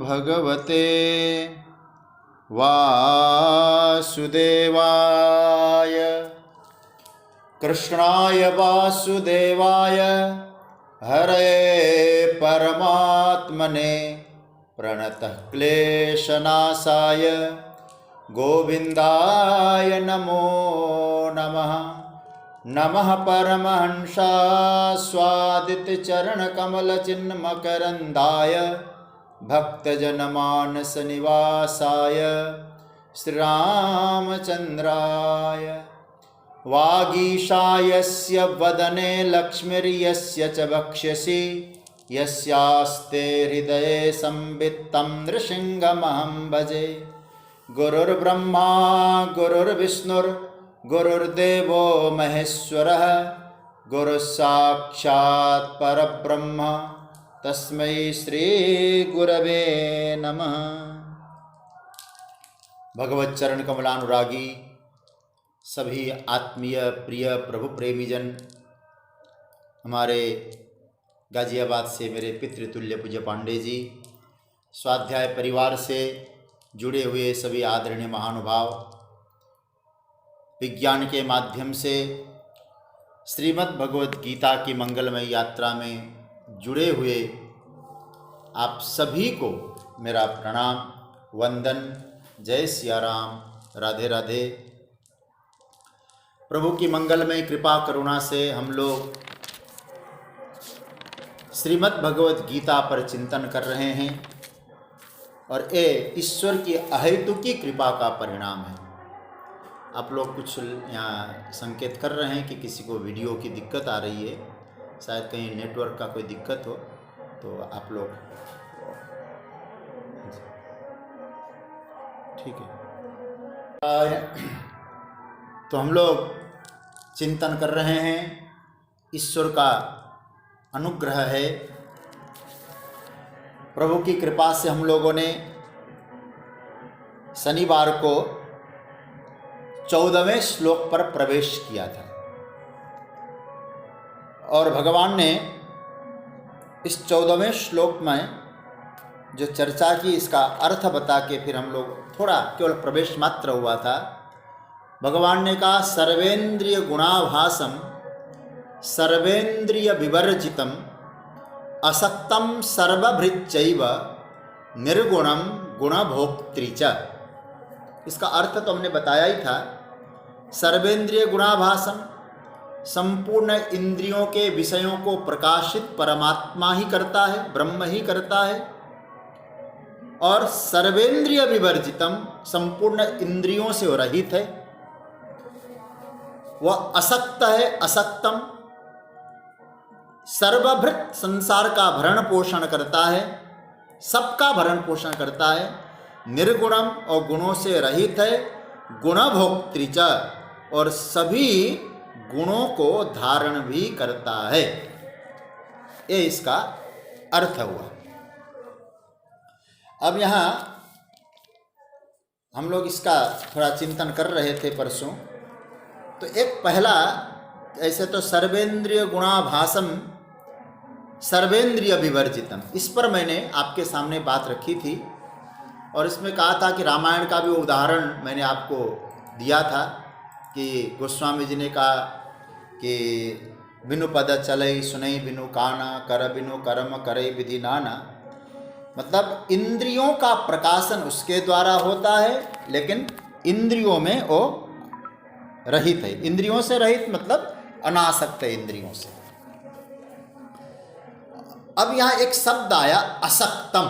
भगवते वासुदेवाय। कृष्णाय वासुदेवाय हरये परमात्मने प्रणतः क्लेशनाशाय गोविन्दाय नमो नमः। नमः परमहंसास्वादितचरणकमलचिन्मकरन्दाय भक्तजनमानसनिवासाय श्रीरामचन्द्राय। वागीशायस्य वदने लक्ष्मीर्यस्य च वक्ष्यसि यस्यास्ते हृदये संवित् तं नृसिंहमहं भजे। गुरुर्ब्रह्मा गुरुर्विष्णुर्गुरुर्देवो महेश्वरः गुरुस्साक्षात् परब्रह्म तस्मै श्री गुरवे नमः। भगवत चरण कमलानुरागी सभी आत्मीय प्रिय प्रभु प्रेमीजन, हमारे गाजियाबाद से मेरे पितृतुल्य पूज्य पांडे जी, स्वाध्याय परिवार से जुड़े हुए सभी आदरणीय महानुभाव, विज्ञान के माध्यम से श्रीमद् भगवत गीता की मंगलमय यात्रा में जुड़े हुए आप सभी को मेरा प्रणाम, वंदन, जय सिया राम, राधे राधे। प्रभु की मंगलमय कृपा करुणा से हम लोग श्रीमद् भगवत गीता पर चिंतन कर रहे हैं और ये ईश्वर की अहेतुकी कृपा का परिणाम है। आप लोग कुछ यहाँ संकेत कर रहे हैं कि किसी को वीडियो की दिक्कत आ रही है, शायद कहीं नेटवर्क का कोई दिक्कत हो, तो आप लोग ठीक है। तो हम लोग चिंतन कर रहे हैं, ईश्वर का अनुग्रह है, प्रभु की कृपा से हम लोगों ने शनिवार को 14वें श्लोक पर प्रवेश किया था और भगवान ने इस 14वें श्लोक में जो चर्चा की, इसका अर्थ बता के फिर हम लोग थोड़ा केवल प्रवेश मात्र हुआ था। भगवान ने कहा सर्वेंद्रिय गुणाभासम सर्वेंद्रिय विवर्जितम असक्तम सर्वभृच्चैव निर्गुणम गुणभोक्तृ च। इसका अर्थ तो हमने बताया ही था। सर्वेंद्रिय गुणाभासम, संपूर्ण इंद्रियों के विषयों को प्रकाशित परमात्मा ही करता है, ब्रह्म ही करता है। और सर्वेंद्रिय विवर्जितम, संपूर्ण इंद्रियों से वो रहित है, वह असक्त है, असक्तम, सर्वभृत, संसार का भरण पोषण करता है, सबका भरण पोषण करता है, निर्गुणम और गुणों से रहित है, गुणभोक्तृ च, और सभी गुणों को धारण भी करता है। ये इसका अर्थ हुआ। अब यहाँ हम लोग इसका थोड़ा चिंतन कर रहे थे परसों। तो एक पहला, ऐसे तो सर्वेंद्रिय गुणाभासम सर्वेंद्रिय विवर्जितम, इस पर मैंने आपके सामने बात रखी थी और इसमें कहा था कि रामायण का भी उदाहरण मैंने आपको दिया था कि गोस्वामी जी ने कहा कि बिनु पद चलई सुनई बिनु काना कर बिनु कर्म करे विधि नाना। मतलब इंद्रियों का प्रकाशन उसके द्वारा होता है, लेकिन इंद्रियों में वो रहित है। इंद्रियों से रहित मतलब अनासक्त है इंद्रियों से। अब यहां एक शब्द आया असक्तम,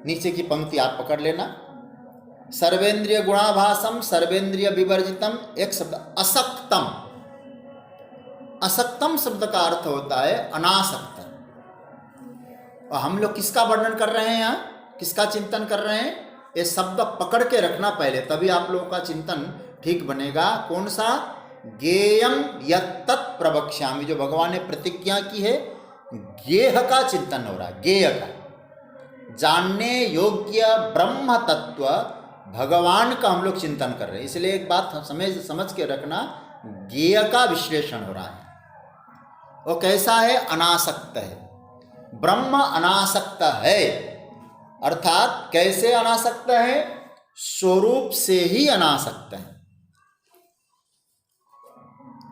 नीचे की पंक्ति आप पकड़ लेना। सर्वेंद्रिय गुणाभासम सर्वेंद्रिय विवर्जितम, एक शब्द असक्तम। असक्तम शब्द का अर्थ होता है अनासक्त। और हम लोग किसका वर्णन कर रहे हैं यहाँ, किसका चिंतन कर रहे हैं? ये शब्द पकड़ के रखना पहले, तभी आप लोगों का चिंतन ठीक बनेगा। कौन सा? गेयम यत्तत् प्रवक्ष्यामि, जो भगवान ने प्रतिज्ञा की है, गेह का चिंतन हो रहा है। गेय का, जानने योग्य ब्रह्म तत्व भगवान का हम लोग चिंतन कर रहे हैं। इसलिए एक बात समझ के रखना, गेय का विश्लेषण हो रहा है। वो कैसा है? अनासक्त है। ब्रह्म अनासक्त है, अर्थात कैसे अनासक्त है? स्वरूप से ही अनासक्त है।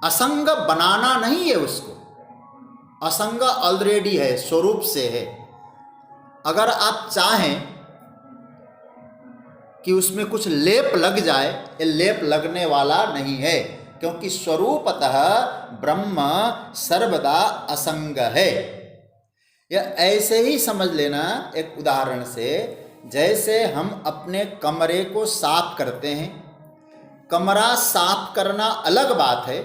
असंग बनाना नहीं है उसको, असंग ऑलरेडी है, स्वरूप से है। अगर आप चाहें कि उसमें कुछ लेप लग जाए, ये लेप लगने वाला नहीं है, क्योंकि स्वरूपतः ब्रह्म सर्वदा असंग है। यह ऐसे ही समझ लेना एक उदाहरण से, जैसे हम अपने कमरे को साफ करते हैं। कमरा साफ करना अलग बात है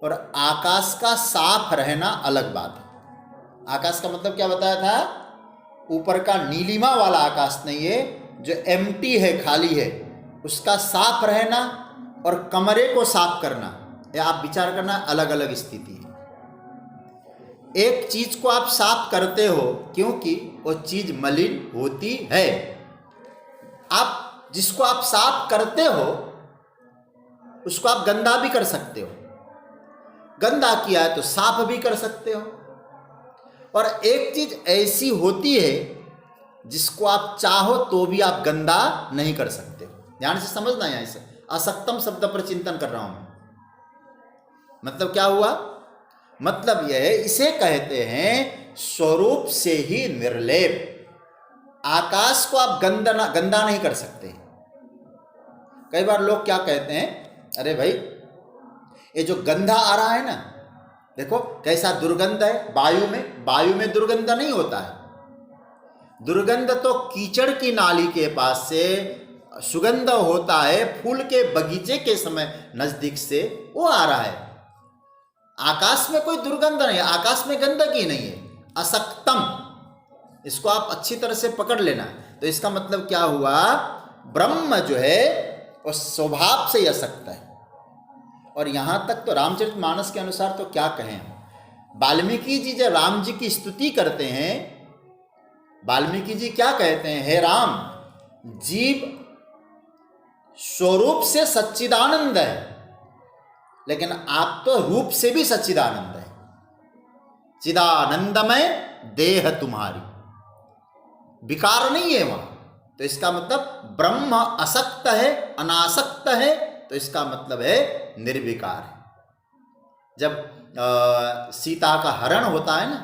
और आकाश का साफ रहना अलग बात है। आकाश का मतलब क्या बताया था? ऊपर का नीलिमा वाला आकाश नहीं है, जो एम्प्टी है, खाली है, उसका साफ रहना और कमरे को साफ करना, यह आप विचार करना अलग अलग स्थिति है। एक चीज को आप साफ करते हो क्योंकि वो चीज मलिन होती है। आप जिसको आप साफ करते हो उसको आप गंदा भी कर सकते हो, गंदा किया है तो साफ भी कर सकते हो। और एक चीज ऐसी होती है जिसको आप चाहो तो भी आप गंदा नहीं कर सकते हो। ध्यान से समझना, यहां से असक्तम शब्द पर चिंतन कर रहा हूं मैं। मतलब क्या हुआ? मतलब यह है, इसे कहते हैं स्वरूप से ही निर्लेप। आकाश को आप गंदा नहीं कर सकते। कई बार लोग क्या कहते हैं, अरे भाई ये जो गंधा आ रहा है ना, देखो कैसा दुर्गंध है। वायु में दुर्गंध नहीं होता है। दुर्गंध तो कीचड़ की नाली के पास से सुगंध होता है, फूल के बगीचे के समय नजदीक से वो आ रहा है। आकाश में कोई दुर्गंध नहीं है, आकाश में गंदगी नहीं है। असक्तम, इसको आप अच्छी तरह से पकड़ लेना। तो इसका मतलब क्या हुआ? ब्रह्म जो है वो स्वभाव से असक्त है। और यहां तक तो रामचरितमानस के अनुसार तो क्या कहें, वाल्मीकि जी जब राम जी की स्तुति करते हैं, वाल्मीकि जी क्या कहते हैं? हे राम, जीव स्वरूप से सच्चिदानंद है, लेकिन आप तो रूप से भी सच्चिदानंद है। चिदानंदमय देह तुम्हारी, विकार नहीं है वहां। तो इसका मतलब ब्रह्म असक्त है, अनासक्त है, तो इसका मतलब है निर्विकार है। जब सीता का हरण होता है ना,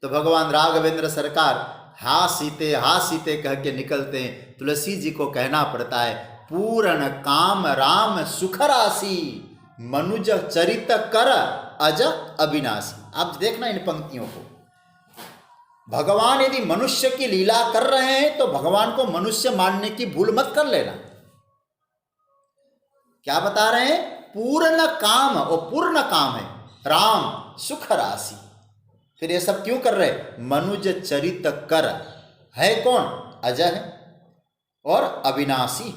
तो भगवान राघवेंद्र सरकार हा सीते कह के निकलते हैं। तुलसी जी को कहना पड़ता है, पूर्ण काम राम सुख राशि, मनुज चरित कर अज अविनाशी। आप देखना इन पंक्तियों को। भगवान यदि मनुष्य की लीला कर रहे हैं तो भगवान को मनुष्य मानने की भूल मत कर लेना। क्या बता रहे हैं? पूर्ण काम, और पूर्ण काम है राम सुख राशि। फिर ये सब क्यों कर रहे? मनुज चरित कर, है कौन? अजय है और अविनाशी।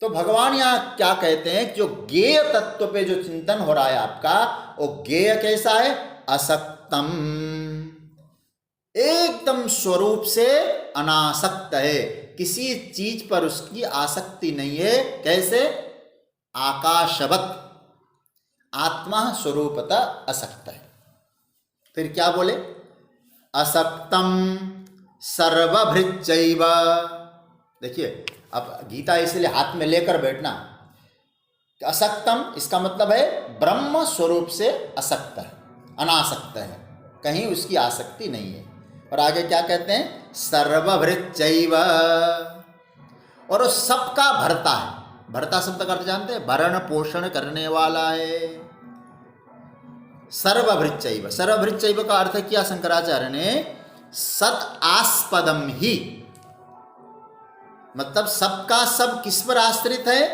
तो भगवान यहां क्या कहते हैं? जो ज्ञेय तत्व पे जो चिंतन हो रहा है आपका, वो ज्ञेय कैसा है? असक्तम, एकदम स्वरूप से अनासक्त है। किसी चीज पर उसकी आसक्ति नहीं है। कैसे? आकाशवत, आत्मा स्वरूपतः असक्त है। फिर क्या बोले? असक्तम सर्वभृच्चैव। देखिए, अब गीता इसलिए हाथ में लेकर बैठना। असक्तम इसका मतलब है ब्रह्म स्वरूप से असक्त है, अनासक्त है, कहीं उसकी आसक्ति नहीं है। और आगे क्या कहते हैं? सर्वभृच्चैव, और वो सबका भरता है। भरता शब्द का अर्थ जानते हैं? भरण पोषण करने वाला है। सर्वभृच्चैव, सर्वभृच्चैव का अर्थ किया शंकराचार्य ने, सत आस्पदम ही, मतलब सबका सब किस पर आश्रित है?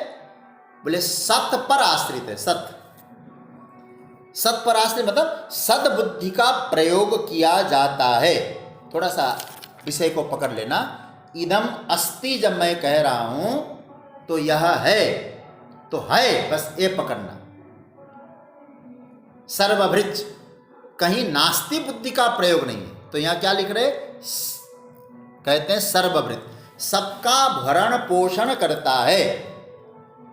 बोले सत पर आश्रित है। सत, सत पर आश्रित मतलब सद्बुद्धि का प्रयोग किया जाता है। थोड़ा सा विषय को पकड़ लेना। इदम अस्ति जब मैं कह रहा हूं तो यह है, तो है, बस ये पकड़ना। सर्वभृच, कहीं नास्ति बुद्धि का प्रयोग नहीं है। तो यहां क्या लिख रहे? कहते हैं सर्वभृत, सबका भरण पोषण करता है।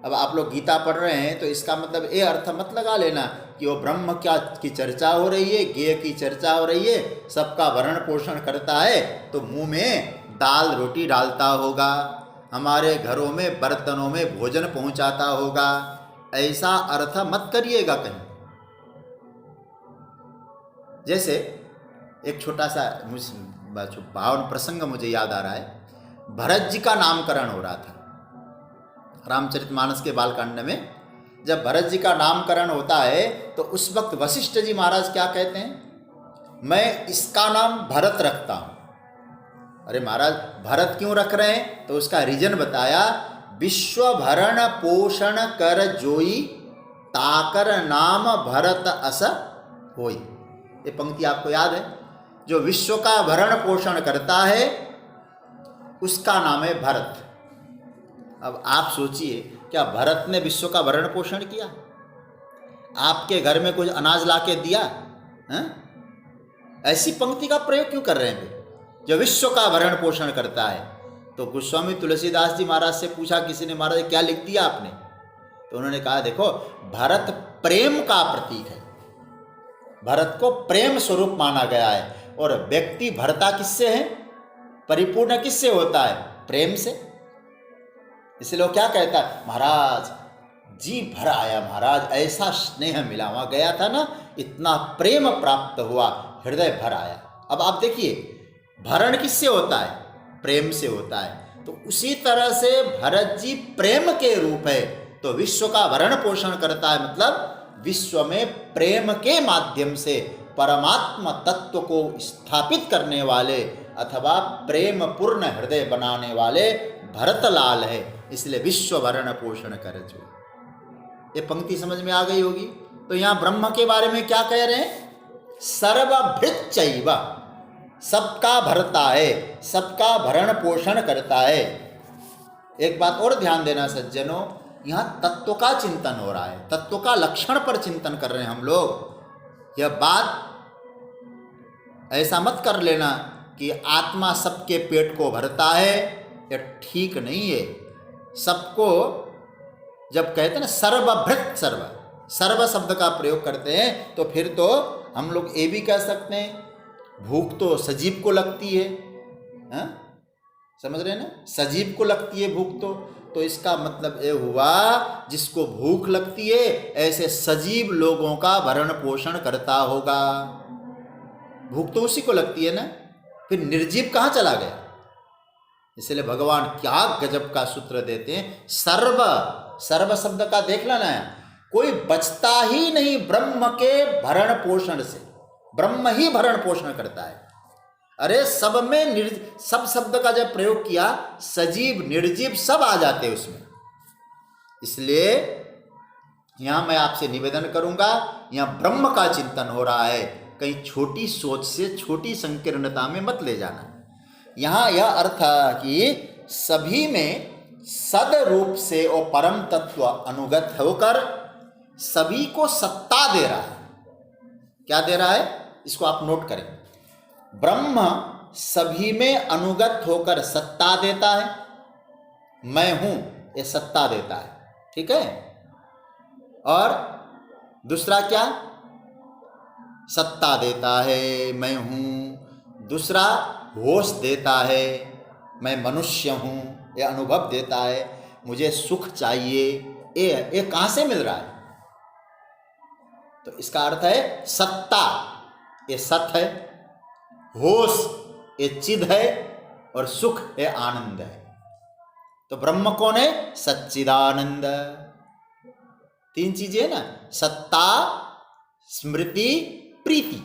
अब आप लोग गीता पढ़ रहे हैं तो इसका मतलब ये अर्थ मत लगा लेना कि वो ब्रह्म क्या की चर्चा हो रही है, ज्ञेय की चर्चा हो रही है, सबका भरण पोषण करता है तो मुंह में दाल रोटी डालता होगा, हमारे घरों में बर्तनों में भोजन पहुंचाता होगा, ऐसा अर्थ मत करिएगा कहीं। जैसे एक छोटा सा भावन प्रसंग मुझे याद आ रहा है। भरत जी का नामकरण हो रहा था रामचरितमानस के बालकांड में। जब भरत जी का नामकरण होता है तो उस वक्त वशिष्ठ जी महाराज क्या कहते हैं, मैं इसका नाम भरत रखता हूं। अरे महाराज भरत क्यों रख रहे हैं, तो उसका रीजन बताया, विश्व भरण पोषण कर जोई ताकर नाम भरत अस होई। ये पंक्ति आपको याद है, जो विश्व का भरण पोषण करता है उसका नाम है भरत। अब आप सोचिए, क्या भरत ने विश्व का भरण पोषण किया? आपके घर में कुछ अनाज लाके दिया है? ऐसी पंक्ति का प्रयोग क्यों कर रहे हैं? जो विश्व का भरण पोषण करता है। तो गोस्वामी तुलसीदास जी महाराज से पूछा किसी ने, महाराज क्या लिख दिया आपने? तो उन्होंने कहा, देखो भरत प्रेम का प्रतीक है, भरत को प्रेम स्वरूप माना गया है। और व्यक्ति भरता किससे है, परिपूर्ण किससे होता है? प्रेम से। इसलिए वो क्या कहता है, महाराज जी भर आया, महाराज ऐसा स्नेह मिला, वहां गया था ना, इतना प्रेम प्राप्त हुआ, हृदय भर आया। अब आप देखिए, भरण किससे होता है? प्रेम से होता है। तो उसी तरह से भरत जी प्रेम के रूप है, तो विश्व का भरण पोषण करता है, मतलब विश्व में प्रेम के माध्यम से परमात्मा तत्व को स्थापित करने वाले अथवा प्रेम पूर्ण हृदय बनाने वाले भरतलाल है। इसलिए विश्व भरण पोषण कर जो। ये पंक्ति समझ में आ गई होगी। तो यहां ब्रह्म के बारे में क्या कह रहे हैं? सर्वभृत चैव, सबका भरता है, सबका भरण पोषण करता है। एक बात और ध्यान देना सज्जनों, यहां तत्व का चिंतन हो रहा है, तत्व का लक्षण पर चिंतन कर रहे हैं हम लोग। यह बात ऐसा मत कर लेना कि आत्मा सबके पेट को भरता है, यह ठीक नहीं है। सबको जब कहते हैं ना सर्वभृत, सर्व शब्द का प्रयोग करते हैं, तो फिर तो हम लोग ये भी कह सकते हैं भूख तो सजीव को लगती है, हा? समझ रहे हैं ना, सजीव को लगती है भूख। तो इसका मतलब ये हुआ, जिसको भूख लगती है ऐसे सजीव लोगों का भरण पोषण करता होगा। भूख तो उसी को लगती है ना, फिर निर्जीव कहाँ चला गया? इसलिए भगवान क्या गजब का सूत्र देते हैं, सर्व शब्द का देख लेना है, कोई बचता ही नहीं ब्रह्म के भरण पोषण से, ब्रह्म ही भरण पोषण करता है। अरे सब में सब शब्द का जब प्रयोग किया, सजीव निर्जीव सब आ जाते हैं उसमें। इसलिए यहां मैं आपसे निवेदन करूंगा, यहां ब्रह्म का चिंतन हो रहा है, कहीं छोटी सोच से छोटी संकीर्णता में मत ले जाना। यहां यह अर्थ है कि सभी में सद रूप से और परम तत्व अनुगत होकर सभी को सत्ता दे रहा है। क्या दे रहा है? इसको आप नोट करें। ब्रह्म सभी में अनुगत होकर सत्ता देता है, मैं हूं ये सत्ता देता है, ठीक है। और दूसरा क्या? सत्ता देता है, मैं हूं। दूसरा होश देता है, मैं मनुष्य हूं, ये अनुभव देता है, मुझे सुख चाहिए, ये कहां से मिल रहा है? तो इसका अर्थ है सत्ता ये सत है, होश ये चिद है, और सुख ये आनंद है। तो ब्रह्म कौन है? सच्चिदानंद। तीन चीजें ना, सत्ता, स्मृति, प्रीति,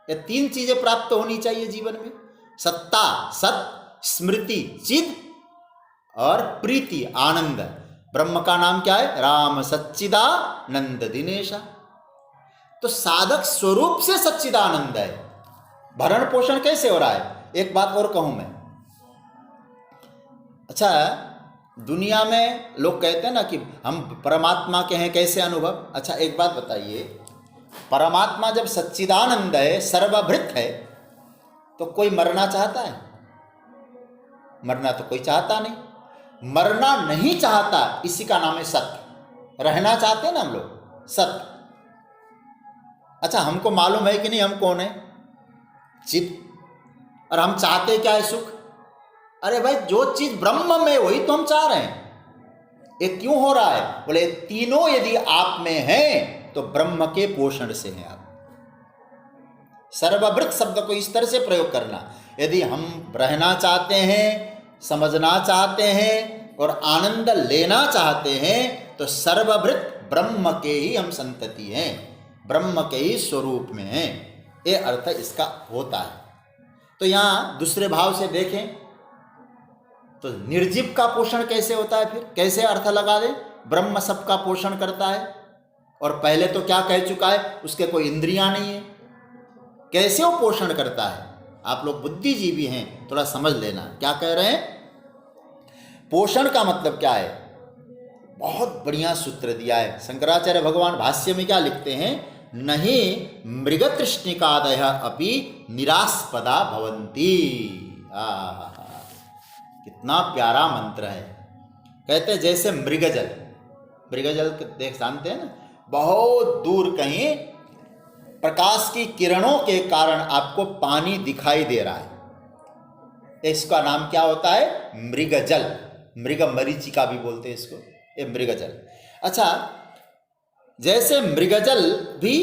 ये तीन चीजें प्राप्त होनी चाहिए जीवन में। सत्ता सत, स्मृति चिद, और प्रीति आनंद। ब्रह्म का नाम क्या है? राम सच्चिदानंद दिनेशा। तो साधक स्वरूप से सच्चिदानंद है। भरण पोषण कैसे हो रहा है? एक बात और कहूं मैं, अच्छा दुनिया में लोग कहते हैं ना कि हम परमात्मा के हैं, कैसे अनुभव? अच्छा एक बात बताइए, परमात्मा जब सच्चिदानंद है, सर्वभृत है, तो कोई मरना चाहता है? मरना तो कोई चाहता नहीं। मरना नहीं चाहता, इसी का नाम है सत्य। रहना चाहते हैं ना हम लोग, सत्य। अच्छा, हमको मालूम है कि नहीं हम कौन है? चित। और हम चाहते क्या है? सुख। अरे भाई, जो चीज ब्रह्म में वही तो हम चाह रहे हैं। ये क्यों हो रहा है? बोले तीनों यदि आप में हैं तो ब्रह्म के पोषण से हैं आप। सर्वभृत शब्द को इस तरह से प्रयोग करना, यदि हम रहना चाहते हैं, समझना चाहते हैं और आनंद लेना चाहते हैं तो सर्वभृत ब्रह्म के ही हम संतति हैं, ब्रह्म के ही स्वरूप में हैं। ये अर्थ इसका होता है। तो यहाँ दूसरे भाव से देखें तो निर्जीव का पोषण कैसे होता है? फिर कैसे अर्थ लगा दे? ब्रह्म सबका पोषण करता है। और पहले तो क्या कह चुका है? उसके कोई इंद्रियां नहीं है। कैसे वो पोषण करता है? आप लोग बुद्धिजीवी हैं, थोड़ा समझ लेना क्या कह रहे हैं। पोषण का मतलब क्या है? बहुत बढ़िया सूत्र दिया है शंकराचार्य भगवान। भाष्य में क्या लिखते हैं? नहीं मृगतृष्णिकादयः अपि निरास्पदा भवन्ति। कितना प्यारा मंत्र है। कहते हैं जैसे मृगजल, मृगजल देख जानते हैं ना, बहुत दूर कहीं प्रकाश की किरणों के कारण आपको पानी दिखाई दे रहा है, इसका नाम क्या होता है? मृगजल। मृग मरीचिका भी बोलते हैं इसको, ये मृगजल। अच्छा, जैसे मृगजल भी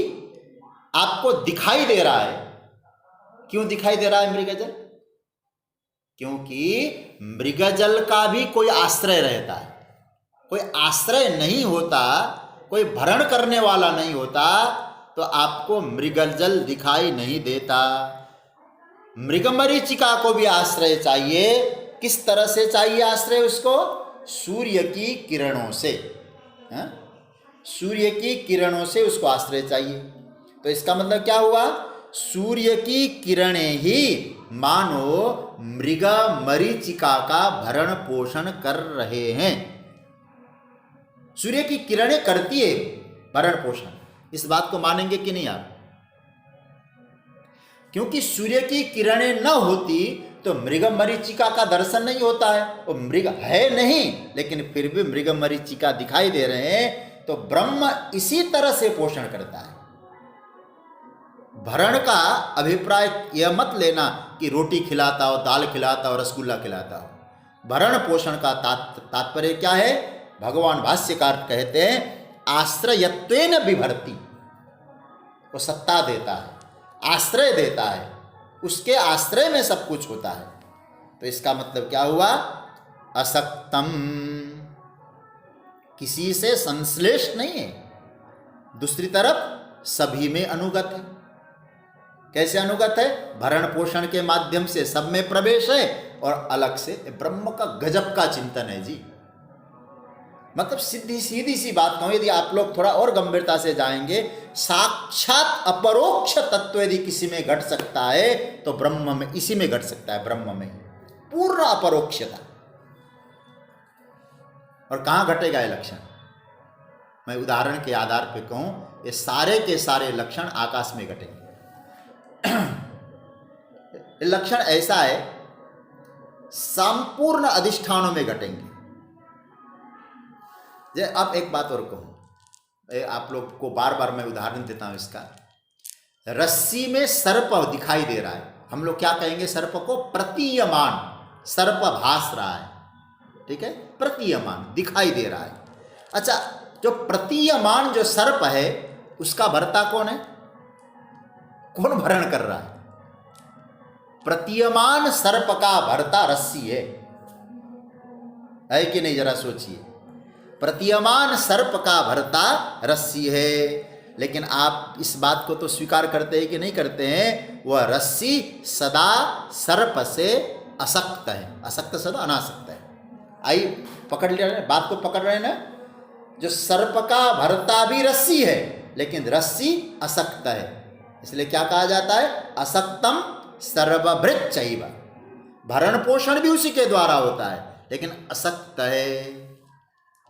आपको दिखाई दे रहा है। क्यों दिखाई दे रहा है मृगजल? क्योंकि मृगजल का भी कोई आश्रय रहता है। कोई आश्रय नहीं होता, कोई भरण करने वाला नहीं होता तो आपको मृगजल दिखाई नहीं देता। मृगमरीचिका को भी आश्रय चाहिए। किस तरह से चाहिए आश्रय उसको? सूर्य की किरणों से। सूर्य की किरणों से उसको आश्रय चाहिए। तो इसका मतलब क्या हुआ? सूर्य की किरणें ही मानो मृग मरीचिका का भरण पोषण कर रहे हैं। सूर्य की किरणें करती है भरण पोषण। इस बात को मानेंगे कि नहीं आप? क्योंकि सूर्य की किरणें न होती तो मृग मरीचिका का दर्शन नहीं होता है। वो मृग है नहीं, लेकिन फिर भी मृग मरीचिका दिखाई दे रहे हैं। तो ब्रह्म इसी तरह से पोषण करता है। भरण का अभिप्राय यह मत लेना कि रोटी खिलाता हो, दाल खिलाता हो, रसगुल्ला खिलाता हो। भरण पोषण का तात्पर्य क्या है? भगवान भाष्यकार कहते हैं आश्रयत्वेन बिभर्ति। वो सत्ता देता है, आश्रय देता है, उसके आश्रय में सब कुछ होता है। तो इसका मतलब क्या हुआ? असक्तम, किसी से संश्लेष नहीं है। दूसरी तरफ सभी में अनुगत है। कैसे अनुगत है? भरण पोषण के माध्यम से सब में प्रवेश है और अलग से ब्रह्म का गजब का चिंतन है जी। मतलब सीधी सी बात कहूं, यदि आप लोग थोड़ा और गंभीरता से जाएंगे, साक्षात अपरोक्ष तत्व यदि किसी में घट सकता है तो ब्रह्म में, इसी में घट सकता है, ब्रह्म में पूर्ण अपरोक्षता। और कहां घटेगा ये लक्षण? मैं उदाहरण के आधार पर कहूं, ये सारे के सारे लक्षण आकाश में घटेंगे। लक्षण ऐसा है, संपूर्ण अधिष्ठानों में घटेंगे। अब एक बात और कहूं, आप लोग को बार बार मैं उदाहरण देता हूं इसका। रस्सी में सर्प दिखाई दे रहा है, हम लोग क्या कहेंगे? सर्प को प्रतीयमान, सर्प भास रहा है, ठीक है? प्रतीयमान दिखाई दे रहा है। अच्छा, जो प्रतीयमान जो सर्प है उसका भरता कौन है? कौन भरण कर रहा है? प्रतीयमान सर्प का भरता रस्सी है कि नहीं? जरा सोचिए। प्रतीयमान सर्प का भरता रस्सी है, लेकिन आप इस बात को तो स्वीकार करते हैं कि नहीं करते हैं? वह रस्सी सदा सर्प से असक्त है, असक्त सदा अनासक्त है। आई पकड़ ले रहे, बात को पकड़ रहे हैं ना? जो सर्प का भरता भी रस्सी है, लेकिन रस्सी असक्त है, इसलिए क्या कहा जाता है? असक्तम सर्वभृत चैव। भरण पोषण भी उसी के द्वारा होता है, लेकिन असक्त है।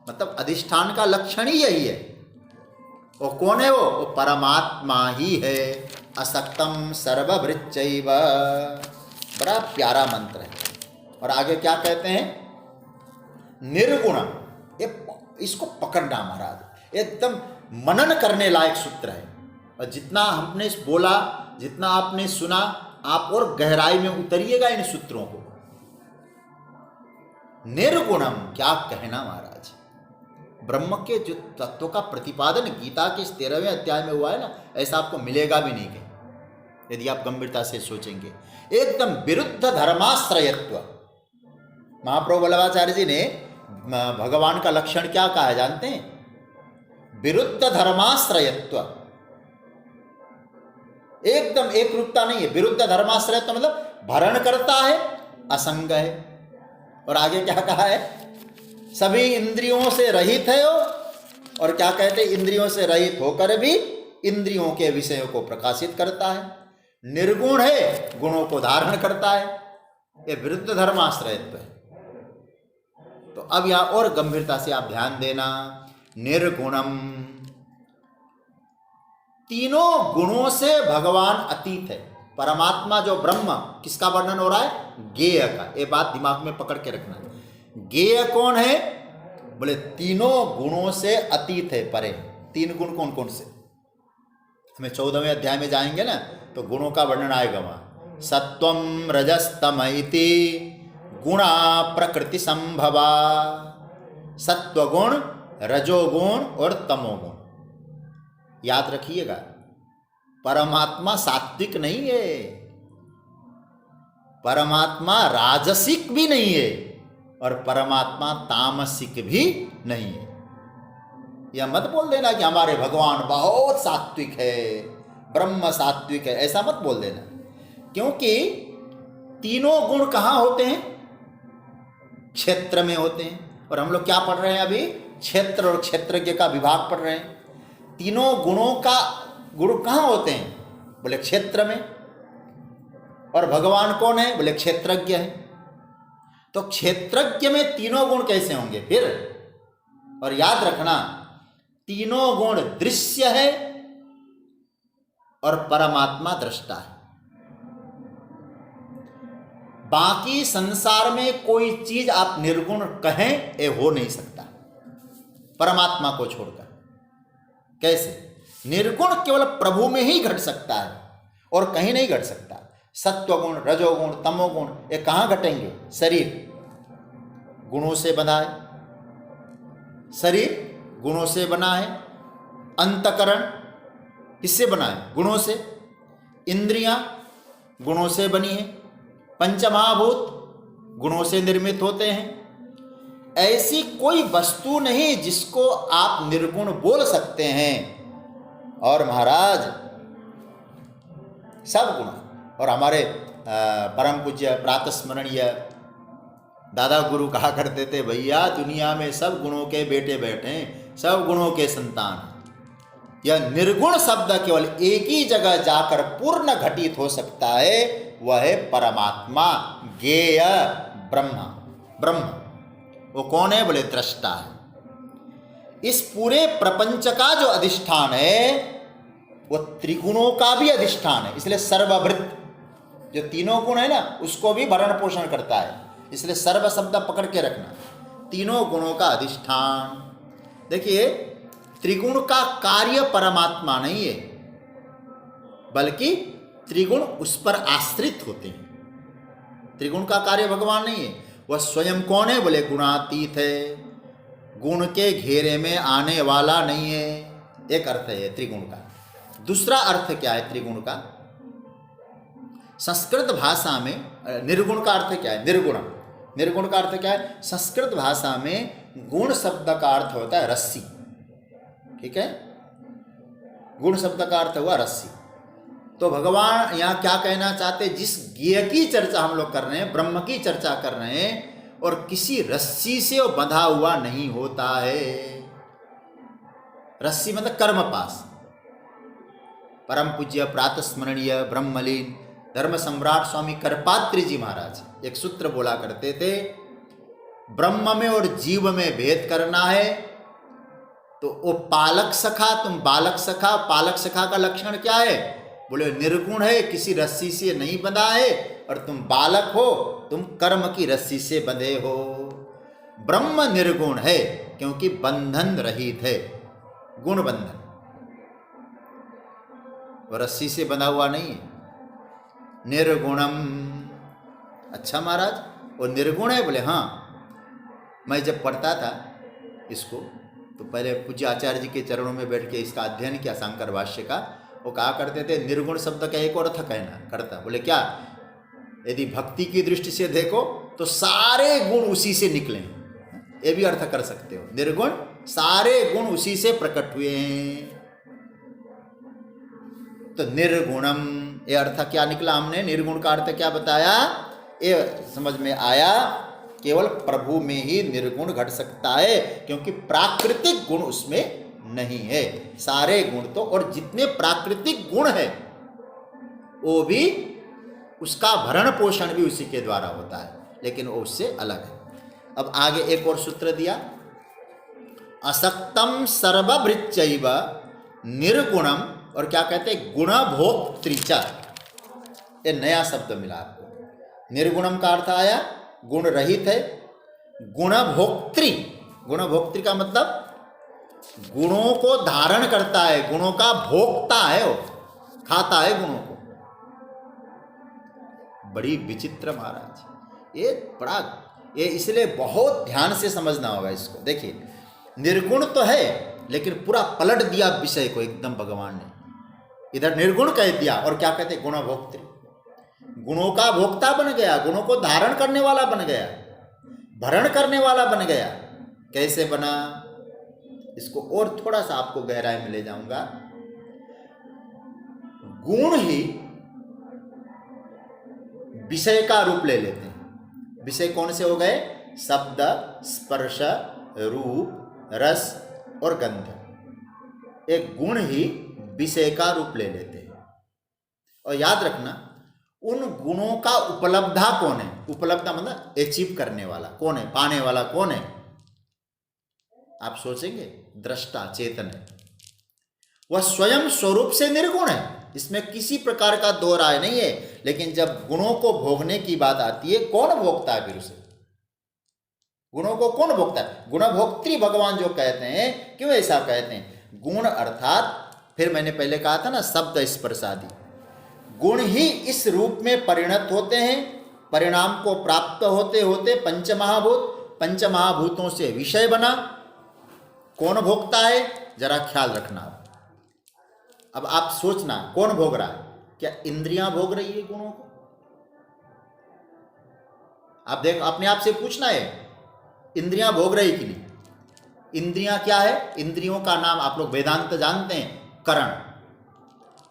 मतलब अधिष्ठान का लक्षण ही यही है। वो कौन है? वो परमात्मा ही है। असक्तम सर्वभृत चैव, बड़ा प्यारा मंत्र है। और आगे क्या कहते हैं? निर्गुणम, ये इसको पकड़ना महाराज, एकदम मनन करने लायक सूत्र है। और जितना हमने बोला, जितना आपने सुना, आप और गहराई में उतरिएगा इन सूत्रों को। निर्गुणम, क्या कहना महाराज, ब्रह्म के जो तत्व का प्रतिपादन गीता के इस 13वें अध्याय में हुआ है ना, ऐसा आपको मिलेगा भी नहीं कहीं, यदि आप गंभीरता से सोचेंगे। एकदम विरुद्ध धर्माश्रयत्व। महाप्रभु वल्लभाचार्य जी ने भगवान का लक्षण क्या कहा है जानते हैं? विरुद्ध धर्माश्रयत्व। एकदम एक रूपता नहीं है। विरुद्ध धर्माश्रयत्व मतलब भरण करता है, असंग है। और आगे क्या कहा है? सभी इंद्रियों से रहित है और क्या कहते हैं? इंद्रियों से रहित होकर भी इंद्रियों के विषयों को प्रकाशित करता है। निर्गुण है, गुणों को धारण करता है। ये विरुद्ध धर्माश्रयत्व है। तो अब यहां और गंभीरता से आप ध्यान देना। निर्गुणम, तीनों गुणों से भगवान अतीत है। परमात्मा जो ब्रह्म, किसका वर्णन हो रहा है? ज्ञेय का। ये बात दिमाग में पकड़ के रखना। ज्ञेय कौन है? बोले तीनों गुणों से अतीत है, परे। तीन गुण कौन कौन से? हमें 14वें अध्याय में जाएंगे ना, तो गुणों का वर्णन आएगा वहां। सत्वम रजस्तम इति गुणा प्रकृति संभवा। सत्वगुण, रजोगुण और तमोगुण। याद रखिएगा, परमात्मा सात्विक नहीं है, परमात्मा राजसिक भी नहीं है और परमात्मा तामसिक भी नहीं है। यह मत बोल देना कि हमारे भगवान बहुत सात्विक है, ब्रह्म सात्विक है, ऐसा मत बोल देना। क्योंकि तीनों गुण कहाँ होते हैं? क्षेत्र में होते हैं। और हम लोग क्या पढ़ रहे हैं अभी? क्षेत्र और क्षेत्रज्ञ का विभाग पढ़ रहे हैं। तीनों गुणों का गुण कहाँ होते हैं? बोले क्षेत्र में। और भगवान कौन है? बोले क्षेत्रज्ञ है। तो क्षेत्रज्ञ में तीनों गुण कैसे होंगे फिर? और याद रखना, तीनों गुण दृश्य है और परमात्मा दृष्टा है। बाकी संसार में कोई चीज आप निर्गुण कहें, ये हो नहीं सकता परमात्मा को छोड़कर। कैसे? निर्गुण केवल प्रभु में ही घट सकता है और कहीं नहीं घट सकता। सत्वगुण, रजोगुण, तमोगुण ये कहाँ घटेंगे? शरीर गुणों से बना है, शरीर गुणों से बना है। अंतकरण किससे बना है? गुणों से। इंद्रियां गुणों से बनी है। पंचमहाभूत गुणों से निर्मित होते हैं। ऐसी कोई वस्तु नहीं जिसको आप निर्गुण बोल सकते हैं। और महाराज सब गुण। और हमारे परम पूज्य प्रातस्मरणीय दादा गुरु कहा करते थे, भैया दुनिया में सब गुणों के बेटे बैठे हैं, सब गुणों के संतान। यह निर्गुण शब्द केवल एक ही जगह जाकर पूर्ण घटित हो सकता है, वह है परमात्मा, ज्ञेय ब्रह्म। ब्रह्म वो कौन है? बोले दृष्टा है। इस पूरे प्रपंच का जो अधिष्ठान है वो त्रिगुणों का भी अधिष्ठान है। इसलिए सर्वभृत, जो तीनों गुण है ना, उसको भी भरण पोषण करता है। इसलिए सर्व शब्द पकड़ के रखना। तीनों गुणों का अधिष्ठान। देखिए, त्रिगुण का कार्य परमात्मा नहीं है, बल्कि त्रिगुण उस पर आश्रित होते हैं। त्रिगुण का कार्य भगवान नहीं है। वह स्वयं कौन है? बोले गुणातीत है, गुण के घेरे में आने वाला नहीं है। एक अर्थ है त्रिगुण का। दूसरा अर्थ क्या है त्रिगुण का? संस्कृत भाषा में निर्गुण का अर्थ क्या है? निर्गुण। निर्गुण का अर्थ क्या है? संस्कृत भाषा में गुण शब्द का अर्थ होता है रस्सी। ठीक है, गुण शब्द का अर्थ हुआ रस्सी। तो भगवान यहाँ क्या कहना चाहते? जिस ज्ञेय की चर्चा हम लोग कर रहे हैं, ब्रह्म की चर्चा कर रहे हैं, और किसी रस्सी से वो बंधा हुआ नहीं होता है। रस्सी मतलब कर्म पास। परम पूज्य प्रातस्मरणीय ब्रह्मलीन धर्म सम्राट स्वामी करपात्री जी महाराज एक सूत्र बोला करते थे, ब्रह्म में और जीव में भेद करना है तो वो पालक सखा, तुम बालक सखा। पालक सखा का लक्षण क्या है? बोले निर्गुण है, किसी रस्सी से नहीं बंधा है, और तुम बालक हो, तुम कर्म की रस्सी से बंधे हो। ब्रह्म निर्गुण है क्योंकि बंधन रहित है, गुण बंधन, वो रस्सी से बंधा हुआ नहीं है। निर्गुणम, अच्छा महाराज वो निर्गुण है? बोले हाँ। मैं जब पढ़ता था इसको तो पहले पूज्य आचार्य जी के चरणों में बैठ के इसका अध्ययन किया, शंकर भाष्य का। वो कहा करते थे निर्गुण शब्द का एक और अर्थ कहना करता। बोले क्या? यदि भक्ति की दृष्टि से देखो तो सारे गुण उसी से निकले, ये भी अर्थ कर सकते हो। निर्गुण, सारे गुण उसी से प्रकट हुए हैं। तो निर्गुणम, ये अर्थ क्या निकला? हमने निर्गुण का अर्थ क्या बताया? ये समझ में आया, केवल प्रभु में ही निर्गुण घट सकता है क्योंकि प्राकृतिक गुण उसमें नहीं है। सारे गुण तो, और जितने प्राकृतिक गुण है वो भी, उसका भरण पोषण भी उसी के द्वारा होता है, लेकिन वो उससे अलग है। अब आगे एक और सूत्र दिया, असक्तम सर्वभृत्यैव निर्गुणम, और क्या कहते हैं? गुणभोक्तृच। ये नया शब्द मिला आपको। निर्गुणम का अर्थ आया गुण रहित है, गुणभोक्तृ, गुणभोक्तृ का मतलब गुणों को धारण करता है, गुणों का भोक्ता है, वो खाता है गुणों को। बड़ी विचित्र महाराज, ये बड़ा, ये इसलिए बहुत ध्यान से समझना होगा इसको। देखिए निर्गुण तो है लेकिन पूरा पलट दिया विषय को एकदम भगवान ने। इधर निर्गुण कह दिया और क्या कहते? गुणभोक्तृ, गुणों का भोक्ता बन गया, गुणों को धारण करने वाला बन गया, भरण करने वाला बन गया। कैसे बना? इसको और थोड़ा सा आपको गहराई में ले जाऊंगा। गुण ही विषय का रूप ले लेते हैं। विषय कौन से हो गए? शब्द, स्पर्श, रूप, रस और गंध। एक गुण ही विषय का रूप ले लेते हैं। और याद रखना, उन गुणों का उपलब्धा कौन है? उपलब्धा मतलब अचीव करने वाला कौन है? पाने वाला कौन है? आप सोचेंगे दृष्टा, चेतन है। वह स्वयं स्वरूप से निर्गुण है, इसमें किसी प्रकार का दो राय नहीं है। लेकिन जब गुणों को भोगने की बात आती है, कौन भोगता है फिर उसे? गुणों को कौन भोगता है? गुणभोक्तृ भगवान जो कहते हैं। क्यों ऐसा कहते हैं? गुण अर्थात, फिर मैंने पहले कहा था ना, शब्द, स्पर्श आदि गुण ही इस रूप में परिणत होते हैं। परिणाम को प्राप्त होते होते पंचमहाभूत, पंचमहाभूतों से विषय बना। कौन भोगता है? जरा ख्याल रखना। अब आप सोचना कौन भोग रहा है? क्या इंद्रियां भोग रही है गुणों को? आप देख, अपने आप से पूछना है, इंद्रियां भोग रही कि नहीं? इंद्रियां क्या है? इंद्रियों का नाम आप लोग वेदांत जानते हैं, करण।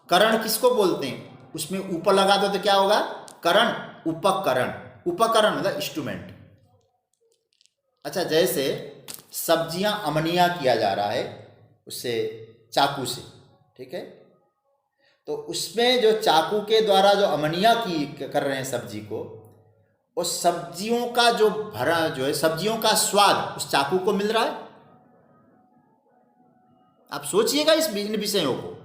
करण किसको बोलते हैं? उसमें ऊपर लगा दो तो क्या होगा? करण, उपकरण। उपकरण मतलब इंस्ट्रूमेंट। अच्छा, जैसे सब्जियां अमनिया किया जा रहा है उससे, चाकू से, ठीक है? तो उसमें जो चाकू के द्वारा जो अमनिया की कर रहे हैं सब्जी को, उस सब्जियों का जो भरा जो है, सब्जियों का स्वाद उस चाकू को मिल रहा है? आप सोचिएगा इन विषयों को।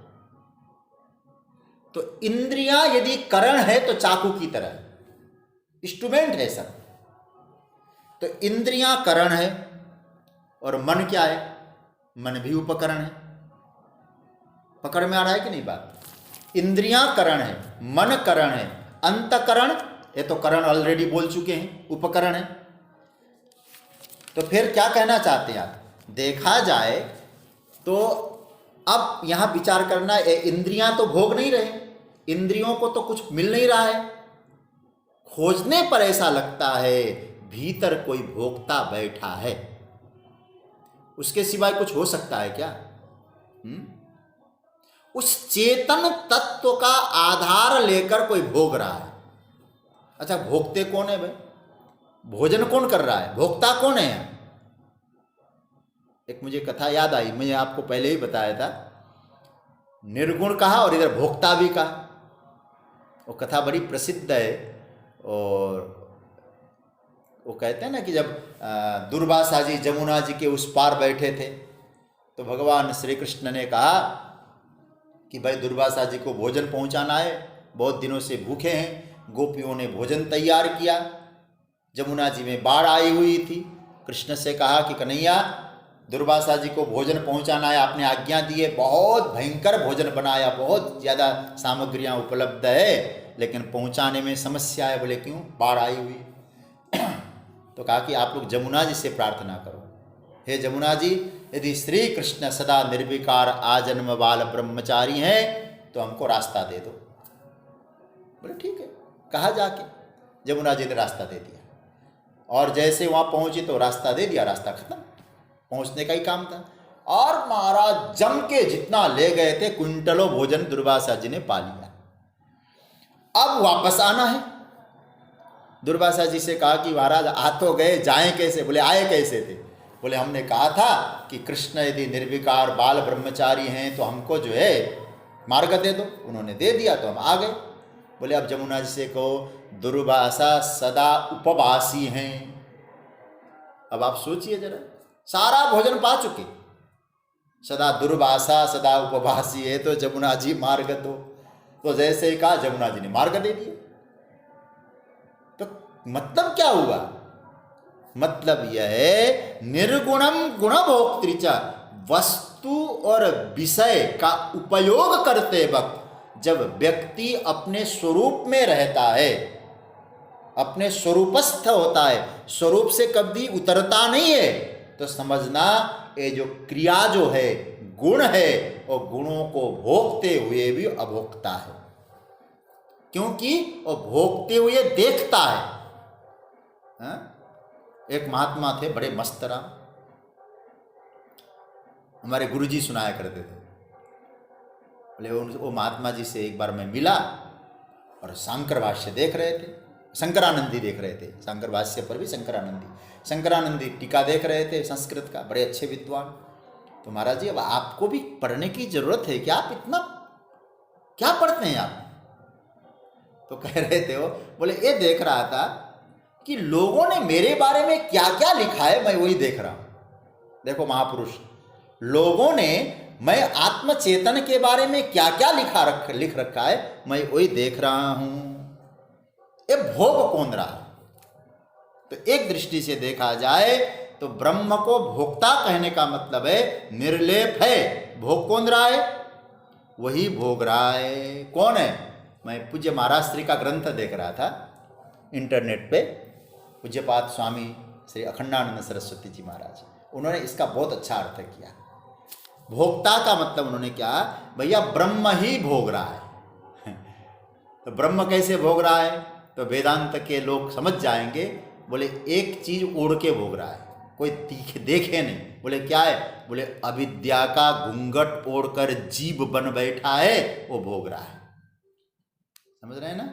तो इंद्रियां यदि करण है तो चाकू की तरह इंस्ट्रूमेंट है सब। तो इंद्रियां करण है और मन क्या है? मन भी उपकरण है। पकड़ में आ रहा है कि नहीं बात? इंद्रियां करण है, मन करण है, अंतकरण, ये तो करण ऑलरेडी बोल चुके हैं, उपकरण है। तो फिर क्या कहना चाहते हैं आप? देखा जाए तो अब यहां विचार करना है, इंद्रियां तो भोग नहीं रहे, इंद्रियों को तो कुछ मिल नहीं रहा है। खोजने पर ऐसा लगता है भीतर कोई भोक्ता बैठा है। उसके सिवाय कुछ हो सकता है क्या? उस चेतन तत्व का आधार लेकर कोई भोग रहा है। अच्छा, भोगते कौन है भाई? भोजन कौन कर रहा है? भोक्ता कौन है? एक मुझे कथा याद आई, मैंने आपको पहले ही बताया था। निर्गुण कहा और इधर भोक्ता भी कहा। वो कथा बड़ी प्रसिद्ध है। और वो कहते हैं ना कि जब दुर्वासा जी जमुना जी के उस पार बैठे थे तो भगवान श्री कृष्ण ने कहा कि भाई दुर्वासा जी को भोजन पहुंचाना है, बहुत दिनों से भूखे हैं। गोपियों ने भोजन तैयार किया। जमुना जी में बाढ़ आई हुई थी, कृष्ण से कहा कि कन्हैया, दुर्वासा जी को भोजन पहुंचाना है, आपने आज्ञा दी है, बहुत भयंकर भोजन बनाया, बहुत ज़्यादा सामग्रियां उपलब्ध है, लेकिन पहुंचाने में समस्या है। बोले क्यों? बाढ़ आई हुई। तो कहा कि आप लोग जमुना जी से प्रार्थना करो, हे जमुना जी, यदि श्री कृष्ण सदा निर्विकार आजन्म बाल ब्रह्मचारी हैं तो हमको रास्ता दे दो। बोले ठीक है। कहा जाके जमुना जी ने रास्ता दे दिया, और जैसे वहाँ पहुँची तो रास्ता दे दिया, रास्ता खत्म, पहुँचने का ही काम था। और महाराज जम के जितना ले गए थे, क्विंटलों भोजन दुर्वासा जी ने पा लिया। अब वापस आना है। दुर्वासा जी से कहा कि महाराज आ तो गए, जाएं कैसे? बोले आए कैसे थे? बोले हमने कहा था कि कृष्ण यदि निर्विकार बाल ब्रह्मचारी हैं तो हमको जो है मार्ग दे दो, उन्होंने दे दिया तो हम आ गए। बोले अब जमुना जी से कहो दुर्वासा सदा उपवासी हैं। अब आप सोचिए जरा, सारा भोजन पा चुके, सदा दुर्वासा सदा उपवासी है तो जमुना जी मार्ग दो। तो जैसे ही कहा जमुना जी ने मार्ग दे दिया। तो मतलब क्या हुआ? मतलब यह है निर्गुणम गुणभोक्तृच, वस्तु और विषय का उपयोग करते वक्त जब व्यक्ति अपने स्वरूप में रहता है, अपने स्वरूपस्थ होता है, स्वरूप से कभी उतरता नहीं है, तो समझना ये जो क्रिया जो है, गुण है, और गुणों को भोगते हुए भी अभोक्ता है, क्योंकि वो भोगते हुए देखता है। हा? एक महात्मा थे बड़े मस्त राम, हमारे गुरुजी सुनाया करते थे। बोले वो महात्मा जी से एक बार मैं मिला और शंकर भाष्य देख रहे थे, शंकरानंदी देख रहे थे, शंकर भाष्य पर भी शंकरानंदी टीका देख रहे थे संस्कृत का, बड़े अच्छे विद्वान। तो महाराज जी अब आपको भी पढ़ने की जरूरत है क्या? आप इतना क्या पढ़ते हैं आप? तो कह रहे थे वो, बोले ये देख रहा था कि लोगों ने मेरे बारे में क्या क्या लिखा है, मैं वही देख रहा हूं। देखो महापुरुष, लोगों ने मैं आत्मचेतन के बारे में क्या क्या लिख रखा है, मैं वही देख रहा हूं। ये भोग कौन रहा है? तो एक दृष्टि से देखा जाए तो ब्रह्म को भोक्ता कहने का मतलब है निर्लेप है। भोग कौन रहा है? वही भोग रहा है। कौन है? मैं पूज्य महाराज श्री का ग्रंथ देख रहा था इंटरनेट पे, पूज्यपाद स्वामी श्री अखंडानंद सरस्वती जी महाराज, उन्होंने इसका बहुत अच्छा अर्थ किया। भोक्ता का मतलब उन्होंने क्या, भैया ब्रह्म ही भोग रहा है। तो ब्रह्म कैसे भोग रहा है? तो वेदांत के लोग समझ जाएंगे। बोले एक चीज ओढ़ के भोग रहा है, कोई देखे नहीं। बोले क्या है? बोले अविद्या का घूंघट ओढ़कर जीव बन बैठा है, वो भोग रहा है। समझ रहे हैं ना?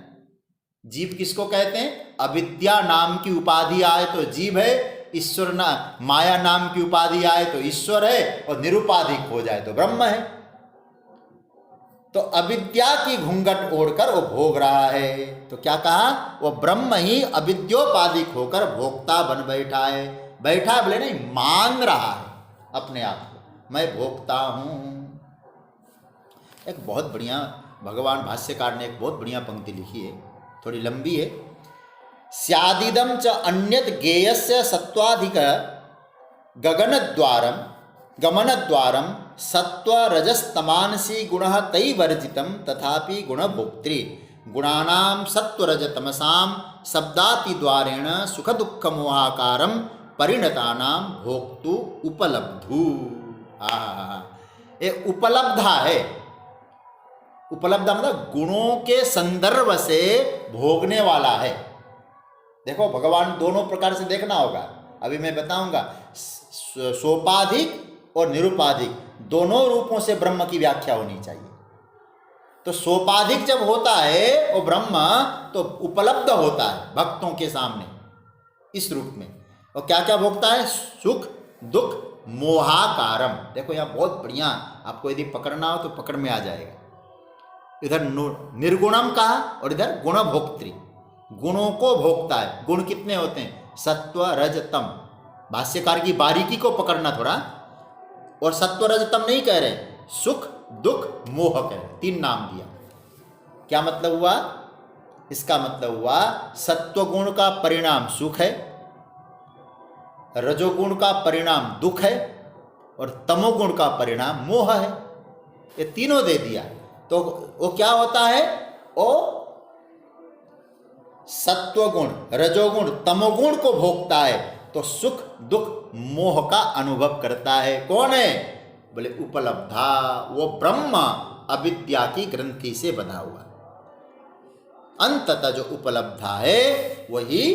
जीव किसको कहते हैं? अविद्या नाम की उपाधि आए तो जीव है, ईश्वर ना माया नाम की उपाधि आए तो ईश्वर है, और निरुपाधिक हो जाए तो ब्रह्म है। तो अविद्या की घूंघट ओढ़कर वो भोग रहा है। तो क्या कहा? वो ब्रह्म ही अविद्योपाधिक होकर भोक्ता बन बैठा है। बैठा बोले नहीं, मान रहा है अपने आप को, मैं भोक्ता हूं। एक बहुत बढ़िया भगवान भाष्यकार ने एक बहुत बढ़िया पंक्ति लिखी है, थोड़ी लंबी है। स्यादिदम च अन्यत गेयस्य सत्वाधिक गमनद्वारम सत्व रजस्तमानसी गुणः तैवर्जितम तथापि गुणभोक्त्री गुणानां सत्वरजतमसां शब्दाति द्वारेण सुख दुख मोहाकारम परिणतानां भोक्तु उपलब्धु। ये उपलब्धा है। उपलब्धा मतलब गुणों के संदर्भ से भोगने वाला है। देखो भगवान दोनों प्रकार से देखना होगा, अभी मैं बताऊंगा। सोपाधिक और निरुपाधिक दोनों रूपों से ब्रह्म की व्याख्या होनी चाहिए। तो सोपाधिक जब होता है वो ब्रह्म, तो उपलब्ध होता है भक्तों के सामने इस रूप में। और क्या क्या भोगता है? सुख दुख मोहाकारम। देखो यहाँ बहुत बढ़िया, आपको यदि पकड़ना हो तो पकड़ में आ जाएगा। इधर निर्गुणम कहा और इधर गुणभोक्त्री, गुणों को भोगता है। गुण कितने होते हैं? सत्व रज तम। भाष्यकार की बारीकी को पकड़ना थोड़ा। और सत्व रज तम नहीं कह रहे, सुख दुख मोह कह रहे, तीन नाम दिया। क्या मतलब हुआ? इसका मतलब हुआ सत्व गुण का परिणाम सुख है, रजोगुण का परिणाम दुख है और तमोगुण का परिणाम मोह है। ये तीनों दे दिया तो वो क्या होता है? वो सत्वगुण, रजोगुण, तमोगुण को भोगता है तो सुख दुख मोह का अनुभव करता है। कौन है? बोले उपलब्धा, वो ब्रह्म अविद्या की ग्रंथि से बंधा हुआ। अंततः जो उपलब्धा है वही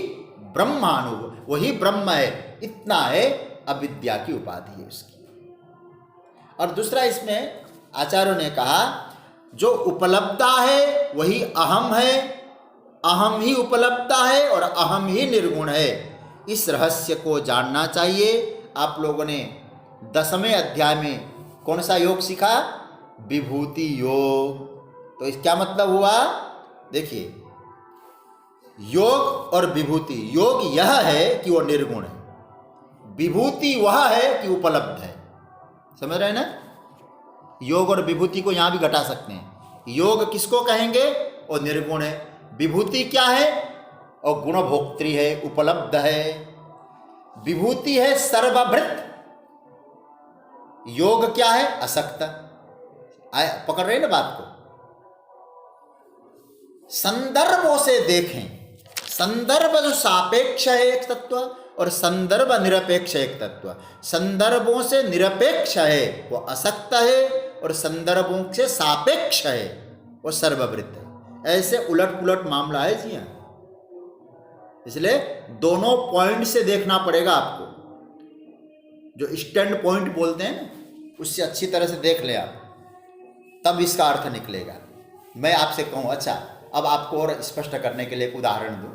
ब्रह्मानुभव, वही ब्रह्म है। इतना है अविद्या की उपाधि है उसकी। और दूसरा इसमें आचार्यों ने कहा जो उपलब्धा है वही अहम है, अहम ही उपलब्धा है और अहम ही निर्गुण है। इस रहस्य को जानना चाहिए। आप लोगों ने 10वें अध्याय में कौन सा योग सीखा? विभूति योग। तो इसका मतलब हुआ, देखिए, योग और विभूति, योग यह है कि वो निर्गुण है, विभूति वह है कि उपलब्ध है। समझ रहे हैं ना? योग और विभूति को यहां भी घटा सकते हैं। योग किसको कहेंगे? वो निर्गुण है। विभूति क्या है? और गुणभोक्त्री है, उपलब्ध है। विभूति है सर्वभृत, योग क्या है? असक्त। पकड़ रहे ना बात को? संदर्भों से देखें। संदर्भ जो सापेक्ष है एक तत्व और संदर्भ निरपेक्ष एक तत्व। संदर्भों से निरपेक्ष है वो असक्त है और संदर्भों से सापेक्ष है वो सर्ववृत्त है। ऐसे उलट पुलट मामला है जी हाँ। इसलिए दोनों पॉइंट से देखना पड़ेगा आपको। जो स्टैंड पॉइंट बोलते हैं ना, उससे अच्छी तरह से देख ले आप, तब इसका अर्थ निकलेगा। मैं आपसे कहूं, अच्छा अब आपको और स्पष्ट करने के लिए एक उदाहरण दूं।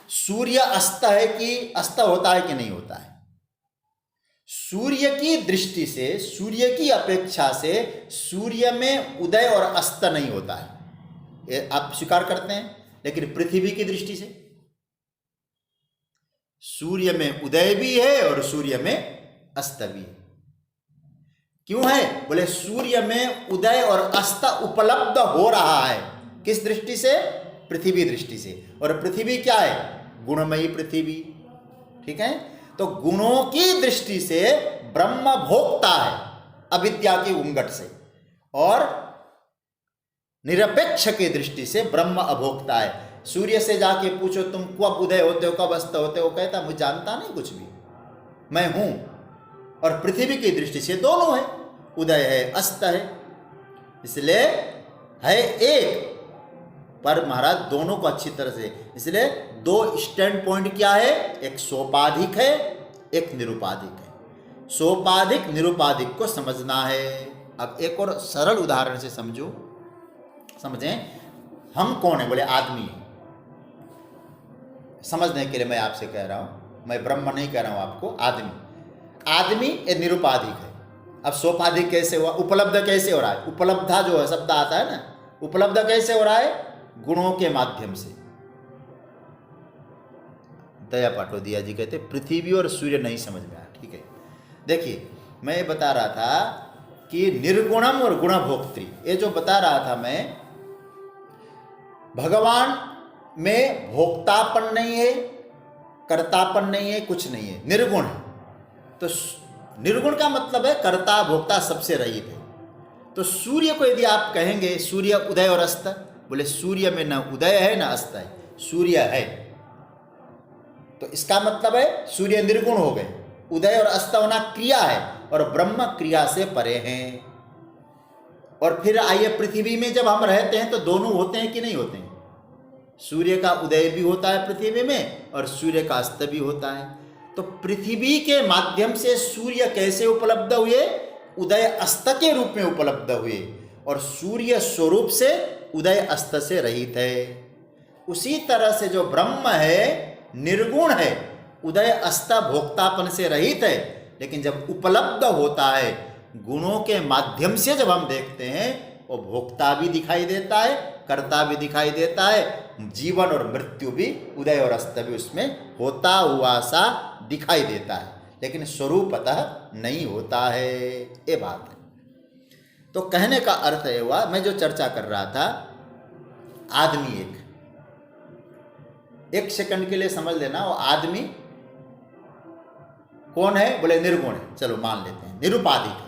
सूर्य अस्त है कि अस्त होता है कि नहीं होता है? सूर्य की दृष्टि से, सूर्य की अपेक्षा से सूर्य में उदय और अस्त नहीं होता है, ये आप स्वीकार करते हैं। लेकिन पृथ्वी की दृष्टि से सूर्य में उदय भी है और सूर्य में अस्त भी है। क्यों है? बोले सूर्य में उदय और अस्त उपलब्ध हो रहा है। किस दृष्टि से? पृथ्वी दृष्टि से। और पृथ्वी क्या है? गुणमयी पृथ्वी। ठीक है? तो गुणों की दृष्टि से ब्रह्म भोक्ता है अविद्या की उंगट से, और निरपेक्ष की दृष्टि से ब्रह्म अभोक्ता है। सूर्य से जाके पूछो तुम कब उदय होते हो, कब अस्त होते हो, कहता मुझे जानता नहीं कुछ भी, मैं हूं। और पृथ्वी की दृष्टि से दोनों है, उदय है अस्त है। इसलिए है एक, पर महाराज दोनों को अच्छी तरह से, इसलिए दो स्टैंड पॉइंट क्या है? एक सोपाधिक है, एक निरुपाधिक है। सोपाधिक निरुपाधिक को समझना है। अब एक और सरल उदाहरण से समझें। हम कौन है? बोले आदमी है। समझने के लिए मैं आपसे कह रहा हूं, मैं ब्रह्म नहीं कह रहा हूं आपको, आदमी। आदमी ये निरुपाधिक है। अब सोपाधिक कैसे हुआ? उपलब्ध कैसे हो रहा है? उपलब्धा जो है शब्द आता है ना, उपलब्ध कैसे हो रहा है? गुणों के माध्यम से। दया पाटोदिया जी कहते पृथ्वी और सूर्य नहीं समझ में आया। ठीक है, देखिए मैं ये बता रहा था कि निर्गुणम और गुणभोक्त्री, ये जो बता रहा था मैं, भगवान में भोक्तापन नहीं है, कर्तापन नहीं है, कुछ नहीं है, निर्गुण है। तो निर्गुण का मतलब है कर्ता भोक्ता सबसे रहित है। तो सूर्य को यदि आप कहेंगे सूर्य उदय और अस्त, बोले सूर्य में न उदय है न अस्त है, सूर्य है, तो इसका मतलब है सूर्य निर्गुण हो गए। उदय और अस्त होना क्रिया है और ब्रह्म क्रिया से परे हैं। और फिर आइए पृथ्वी में जब हम रहते हैं तो दोनों होते हैं कि नहीं होते हैं? सूर्य का उदय भी होता है पृथ्वी में और सूर्य का अस्त भी होता है। तो पृथ्वी के माध्यम से सूर्य कैसे उपलब्ध हुए? उदय अस्त के रूप में उपलब्ध हुए, और सूर्य स्वरूप से उदय अस्त से रहित है। उसी तरह से जो ब्रह्म है निर्गुण है, उदय अस्त भोक्तापन से रहित है, लेकिन जब उपलब्ध होता है गुणों के माध्यम से जब हम देखते हैं, वो भोक्ता भी दिखाई देता है, कर्ता भी दिखाई देता है, जीवन और मृत्यु भी, उदय और अस्त भी उसमें होता हुआ सा दिखाई देता है, लेकिन स्वरूपतः नहीं होता है। ये बात है। तो कहने का अर्थ ये हुआ, मैं जो चर्चा कर रहा था, आदमी एक सेकंड के लिए समझ लेना, वो आदमी कौन है? बोले निर्गुण है। चलो मान लेते हैं, निरुपाधिक है।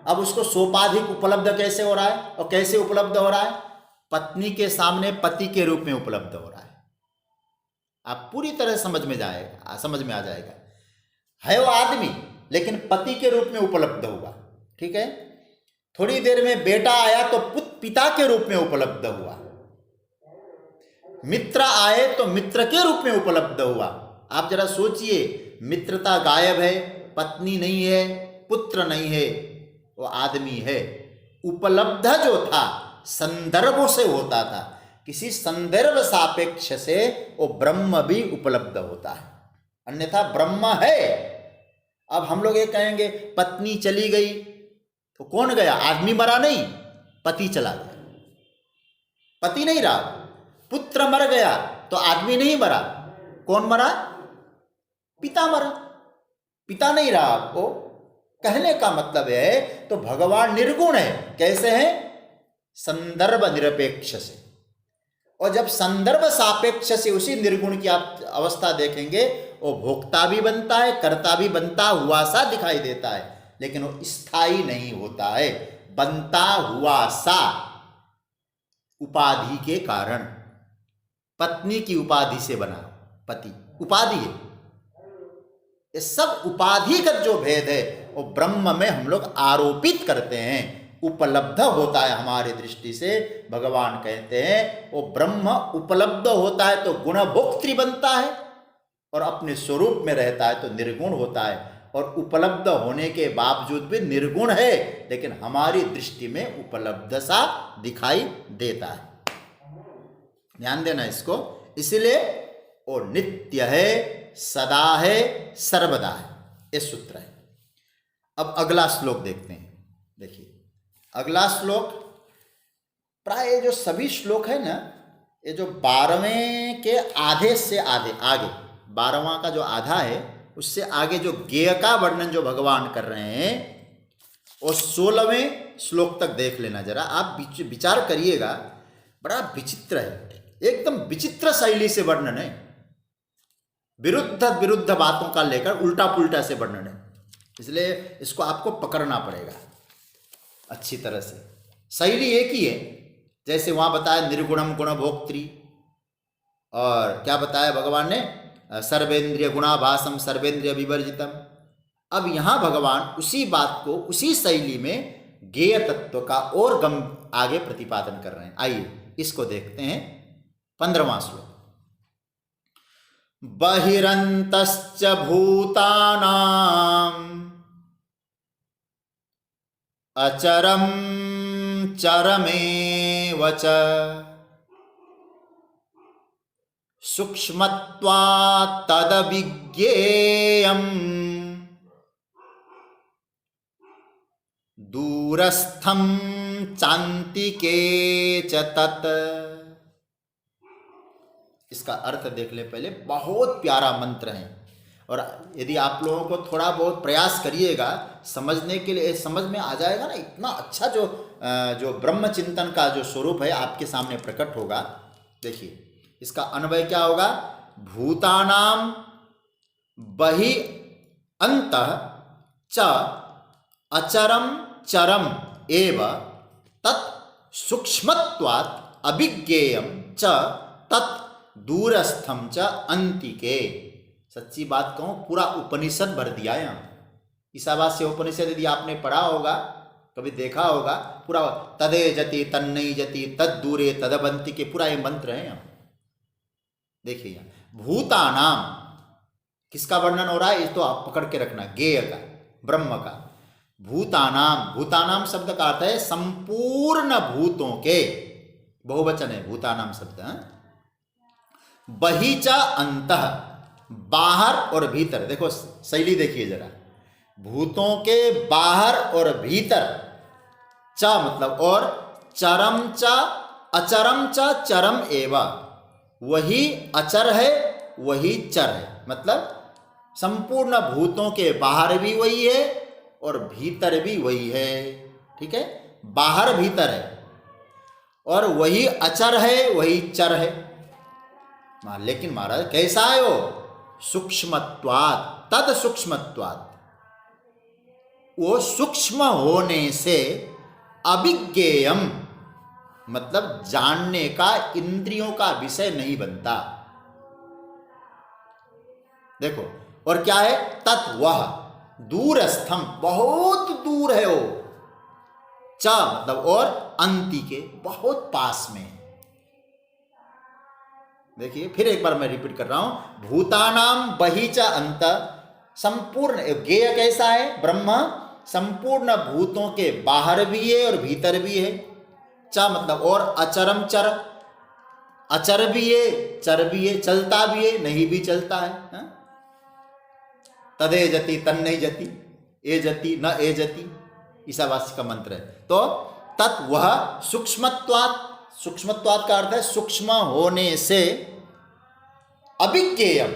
अब उसको सोपाधिक उपलब्ध कैसे हो रहा है और कैसे उपलब्ध हो रहा है? पत्नी के सामने पति के रूप में उपलब्ध हो रहा है। आप पूरी तरह समझ में आ जाएगा। है वो आदमी लेकिन पति के रूप में उपलब्ध हुआ, ठीक है। थोड़ी देर में बेटा आया तो पिता के रूप में उपलब्ध हुआ। मित्र आए तो मित्र के रूप में उपलब्ध हुआ। आप जरा सोचिए, मित्रता गायब है, पत्नी नहीं है, पुत्र नहीं है, वो आदमी है। उपलब्ध जो था संदर्भों से होता था, किसी संदर्भ सापेक्ष से वो ब्रह्म भी उपलब्ध होता है, अन्यथा ब्रह्म है। अब हम लोग ये कहेंगे पत्नी चली गई तो कौन गया? आदमी मरा नहीं, पति चला गया, पति नहीं रहा। पुत्र मर गया तो आदमी नहीं मरा, कौन मरा? पिता मरा, पिता नहीं रहा। आपको कहने का मतलब है तो भगवान निर्गुण है। कैसे है? संदर्भ निरपेक्ष से। और जब संदर्भ सापेक्ष से उसी निर्गुण की आप अवस्था देखेंगे, वो भोक्ता भी बनता है, कर्ता भी बनता हुआ सा दिखाई देता है, लेकिन वो स्थायी नहीं होता है। बनता हुआ सा उपाधि के कारण, पत्नी की उपाधि से बना, पति उपाधि है। ये सब उपाधिगत जो भेद है वो ब्रह्म में हम लोग आरोपित करते हैं। उपलब्ध होता है हमारी दृष्टि से, भगवान कहते हैं वो ब्रह्म उपलब्ध होता है तो गुणभोक्तृ बनता है, और अपने स्वरूप में रहता है तो निर्गुण होता है। और उपलब्ध होने के बावजूद भी निर्गुण है, लेकिन हमारी दृष्टि में उपलब्ध सा दिखाई देता है। ध्यान देना इसको। इसलिए वो नित्य है, सदा है, सर्वदा है, ये सूत्र है। अब अगला श्लोक देखते हैं। देखिए अगला श्लोक, प्राय जो सभी श्लोक है ना, ये जो 12वें के आधे से आगे 12वां का जो आधा है उससे आगे जो ज्ञेय का वर्णन जो भगवान कर रहे हैं, और 16वें श्लोक तक देख लेना जरा। आप विचार करिएगा, बड़ा विचित्र है, एकदम विचित्र शैली से वर्णन है। विरुद्ध बातों का लेकर उल्टा पुल्टा से वर्णन है, इसलिए इसको आपको पकड़ना पड़ेगा अच्छी तरह से। शैली एक ही है, जैसे वहां बताया निर्गुणम गुणभोक्त्री, और क्या बताया भगवान ने? सर्वेंद्रिय गुणाभासम सर्वेंद्रिय विवर्जितम। अब यहां भगवान उसी बात को उसी शैली में ज्ञेय तत्व का और आगे प्रतिपादन कर रहे हैं। आइए इसको देखते हैं। 15वां श्लोक, बहिरंतश्च भूतानां अचरम चरमेव च सूक्ष्मत्वात् तदविज्ञेयम् दूरस्थं चान्तिके च तत्। इसका अर्थ देख ले पहले। बहुत प्यारा मंत्र है, और यदि आप लोगों को थोड़ा बहुत प्रयास करिएगा समझने के लिए, समझ में आ जाएगा ना। इतना अच्छा जो ब्रह्म चिंतन का जो स्वरूप है आपके सामने प्रकट होगा। देखिए इसका अन्वय क्या होगा? भूतानाम बहि अंतः च अचरम चरम एव तत् सूक्ष्मत्वात् अभिज्ञेयम च तत् दूरस्थम च अंतिके। सच्ची बात कहूं, पूरा उपनिषद भर दिया है यहाँ। ईशावास्य उपनिषद यदि आपने पढ़ा होगा, कभी देखा होगा, पूरा तदे जति तन्नई जति तद दूरे तदबंति के पूरा ये मंत्र है यहाँ। देखिए यहाँ भूतानाम, किसका वर्णन हो रहा है? ये तो आप पकड़ के रखना, ज्ञेय का, ब्रह्म का। भूतानाम, भूतानाम शब्द का अर्थ है संपूर्ण भूतों के, बहुवचन है भूतानाम शब्द। बहिचा अंतः, बाहर और भीतर। देखो शैली देखिए जरा, भूतों के बाहर और भीतर, च मतलब और, चरम च अचरम च चरम एवं, वही अचर है वही चर है। मतलब संपूर्ण भूतों के बाहर भी वही है और भीतर भी वही है। ठीक है, बाहर भीतर है, और वही अचर है वही चर है। लेकिन महाराज कैसा है वो? सूक्ष्मत्वात्, तद सूक्ष्मत्वात्, वो सूक्ष्म होने से अभिज्ञेयम, मतलब जानने का, इंद्रियों का विषय नहीं बनता। देखो, और क्या है? तत् वह, दूरस्थम, बहुत दूर है वो, च मतलब और, अंति के, बहुत पास में। देखिए फिर एक बार मैं रिपीट कर रहा हूं, भूतानाम बहि च अंत, संपूर्ण ज्ञेय कैसा है? ब्रह्म संपूर्ण भूतों के बाहर भी है और भीतर भी है। च मतलब और, अचरम चर, अचर भी है, चर भी है, चलता भी है, नहीं भी चलता है। तदे जति तन नहीं जति, ए जति न ए जति, ईशावास्य का मंत्र है। तो तत् वह सूक्ष्मत्वात्, सूक्ष्मत्वात् का अर्थ है सूक्ष्म होने से, अभिज्ञेयम,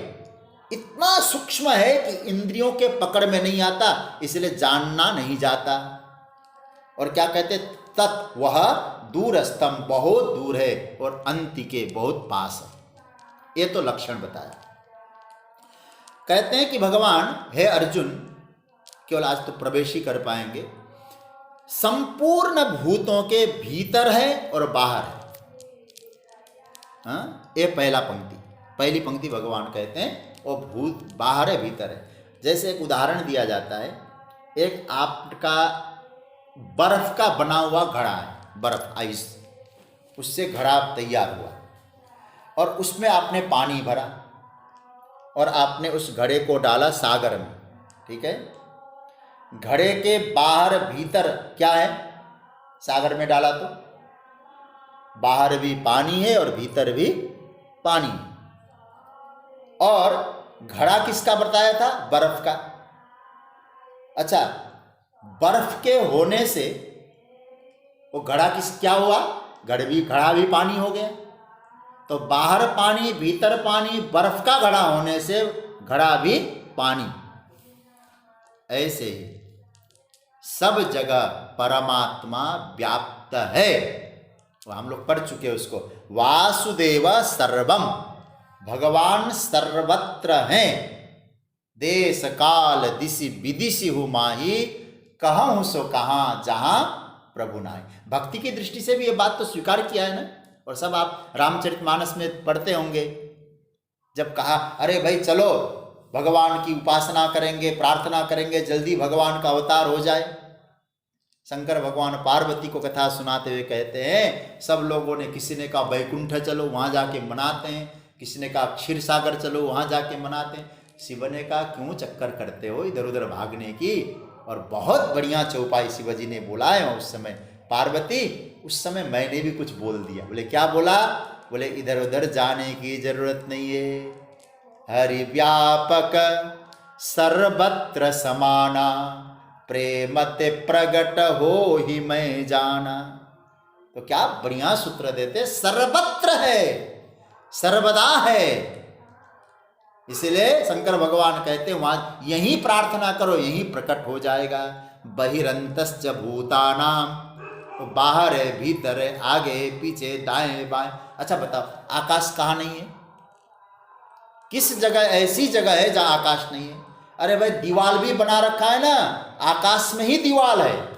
इतना सूक्ष्म है कि इंद्रियों के पकड़ में नहीं आता, इसलिए जानना नहीं जाता। और क्या कहते? तत् वह दूरस्थम, बहुत दूर है, और अंति के, बहुत पास है। ये तो लक्षण बताया। कहते हैं कि भगवान, हे अर्जुन, केवल आज तो प्रवेश ही कर पाएंगे, संपूर्ण भूतों के भीतर है और बाहर है। हाँ, ये पहला पंक्ति, पहली पंक्ति भगवान कहते हैं वो भूत बाहर है भीतर है। जैसे एक उदाहरण दिया जाता है, एक आपका बर्फ का बना हुआ घड़ा है, बर्फ, आइस, उससे घड़ा तैयार हुआ और उसमें आपने पानी भरा और आपने उस घड़े को डाला सागर में, ठीक है। घड़े के बाहर भीतर क्या है? सागर में डाला तो बाहर भी पानी है और भीतर भी पानी है। और घड़ा किसका बताया था? बर्फ का। अच्छा, बर्फ के होने से वो घड़ा क्या हुआ? घड़ा भी पानी हो गया। तो बाहर पानी भीतर पानी, बर्फ का घड़ा होने से घड़ा भी पानी। ऐसे ही सब जगह परमात्मा व्याप्त है, वो हम लोग पढ़ चुके हैं उसको। वासुदेव सर्वम, भगवान सर्वत्र हैं। देश काल दिशि विदिशि हूँ माही, कहूँ सो कहाँ जहाँ प्रभु नाय। भक्ति की दृष्टि से भी ये बात तो स्वीकार किया है ना। और सब आप रामचरितमानस में पढ़ते होंगे, जब कहा अरे भाई चलो भगवान की उपासना करेंगे, प्रार्थना करेंगे, जल्दी भगवान का अवतार हो जाए। शंकर भगवान पार्वती को कथा सुनाते हुए कहते हैं, सब लोगों ने, किसी ने कहा बैकुंठ चलो वहाँ जाके मनाते हैं, किसी ने कहा क्षीर सागर चलो वहाँ जाके मनाते हैं। शिव ने कहा क्यों चक्कर करते हो इधर उधर भागने की। और बहुत बढ़िया चौपाई शिवजी ने बोला है उस समय। पार्वती, उस समय मैंने भी कुछ बोल दिया। बोले क्या बोला? बोले इधर उधर जाने की जरूरत नहीं है, हरि व्यापक सर्वत्र समाना, प्रेमते प्रगट हो ही मैं जाना। तो क्या बढ़िया सूत्र देते, सर्वत्र है, सर्वदा है। इसलिए शंकर भगवान कहते हैं वहां यही प्रार्थना करो, यही प्रकट हो जाएगा। बहिरंतश्च भूतानाम, तो बाहर है, भीतर है, आगे पीछे, दाएं बाएं। अच्छा बताओ, आकाश कहाँ नहीं है? किस जगह ऐसी जगह है जहां आकाश नहीं है? अरे भाई दीवार भी बना रखा है ना, आकाश में ही दीवार है।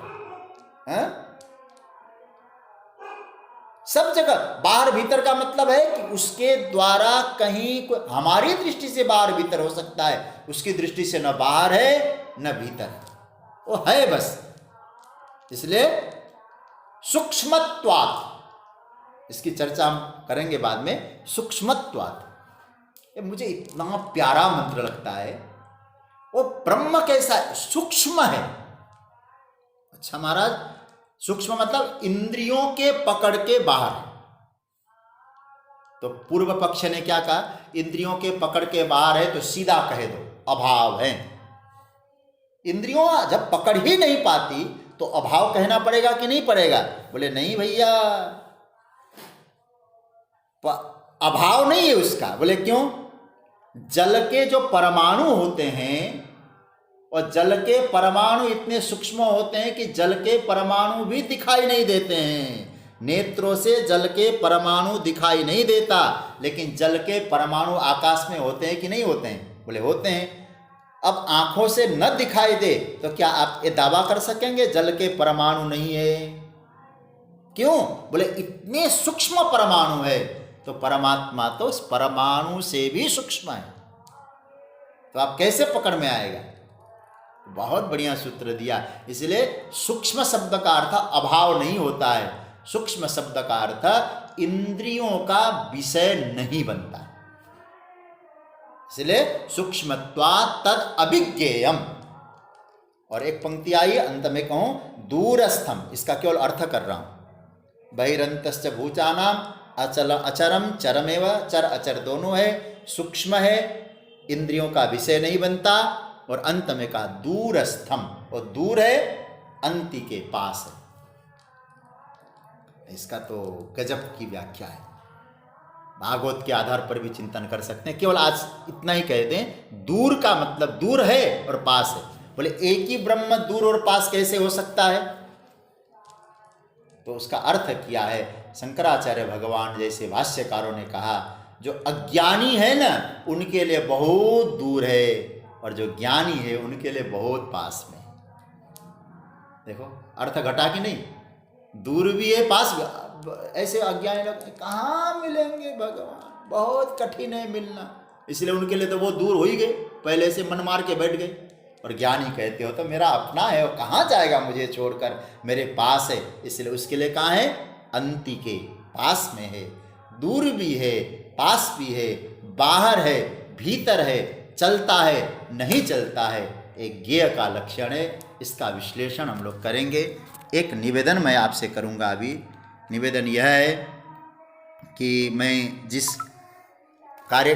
सब जगह बाहर भीतर का मतलब है कि उसके द्वारा कहीं हमारी दृष्टि से बाहर भीतर हो सकता है, उसकी दृष्टि से न बाहर है न भीतर है, वो है बस। इसलिए सूक्ष्मत्वात्, इसकी चर्चा हम करेंगे बाद में। सूक्ष्मत्वात्, ये मुझे इतना प्यारा मंत्र लगता है। वो ब्रह्म कैसा है? सूक्ष्म है। अच्छा महाराज, सूक्ष्म मतलब इंद्रियों के पकड़ के बाहर है। तो पूर्व पक्ष ने क्या कहा? इंद्रियों के पकड़ के बाहर है तो सीधा कह दो अभाव है। इंद्रियों जब पकड़ ही नहीं पाती तो अभाव कहना पड़ेगा कि नहीं पड़ेगा? बोले नहीं भैया, अभाव नहीं है उसका। बोले क्यों? जल के जो परमाणु होते हैं, और जल के परमाणु इतने सूक्ष्म होते हैं कि जल के परमाणु भी दिखाई नहीं देते हैं। नेत्रों से जल के परमाणु दिखाई नहीं देता, लेकिन जल के परमाणु आकाश में होते हैं कि नहीं होते हैं? बोले होते हैं। अब आंखों से न दिखाई दे तो क्या आप ये दावा कर सकेंगे जल के परमाणु नहीं है? क्यों? बोले इतने सूक्ष्म परमाणु है। तो परमात्मा तो उस परमाणु से भी सूक्ष्म है, तो आप कैसे पकड़ में आएगा? बहुत बढ़िया सूत्र दिया। इसलिए सूक्ष्म शब्द का अर्थ अभाव नहीं होता है, सूक्ष्म शब्द का अर्थ इंद्रियों का विषय नहीं बनता। इसलिए सूक्ष्मत्वात् तद अभिज्ञेयम। और एक पंक्ति आई अंत में कहूं दूरस्थम, इसका केवल अर्थ कर रहा हूं। बहिरंतश्च भूतानाम अचल अचरम चरमेव, चर अचर दोनों है, सूक्ष्म है, इंद्रियों का विषय नहीं बनता, और अंत में कहा दूरस्थम, और दूर है, अंति के पास है। इसका तो गजब की व्याख्या है, भागवत के आधार पर भी चिंतन कर सकते हैं। केवल आज इतना ही कह दें, दूर का मतलब दूर है और पास है। बोले एक ही ब्रह्म दूर और पास कैसे हो सकता है? तो उसका अर्थ किया है शंकराचार्य भगवान जैसे भाष्यकारों ने कहा, जो अज्ञानी है ना उनके लिए बहुत दूर है, और जो ज्ञानी है उनके लिए बहुत पास में। देखो अर्थ घटा कि नहीं, दूर भी है पास भी। ऐसे अज्ञानी लोग कहाँ मिलेंगे भगवान, बहुत कठिन है मिलना, इसलिए उनके लिए तो वो दूर हो ही गए, पहले से मन मार के बैठ गए। और ज्ञानी कहते हो तो मेरा अपना है, वो कहाँ जाएगा मुझे छोड़कर, मेरे पास है, इसलिए उसके लिए कहाँ है? अंति के पास में है। दूर भी है, पास भी है, बाहर है, भीतर है, चलता है, नहीं चलता है, एक ज्ञेय का लक्षण है। इसका विश्लेषण हम लोग करेंगे। एक निवेदन मैं आपसे करूंगा अभी। निवेदन यह है कि मैं जिस कार्य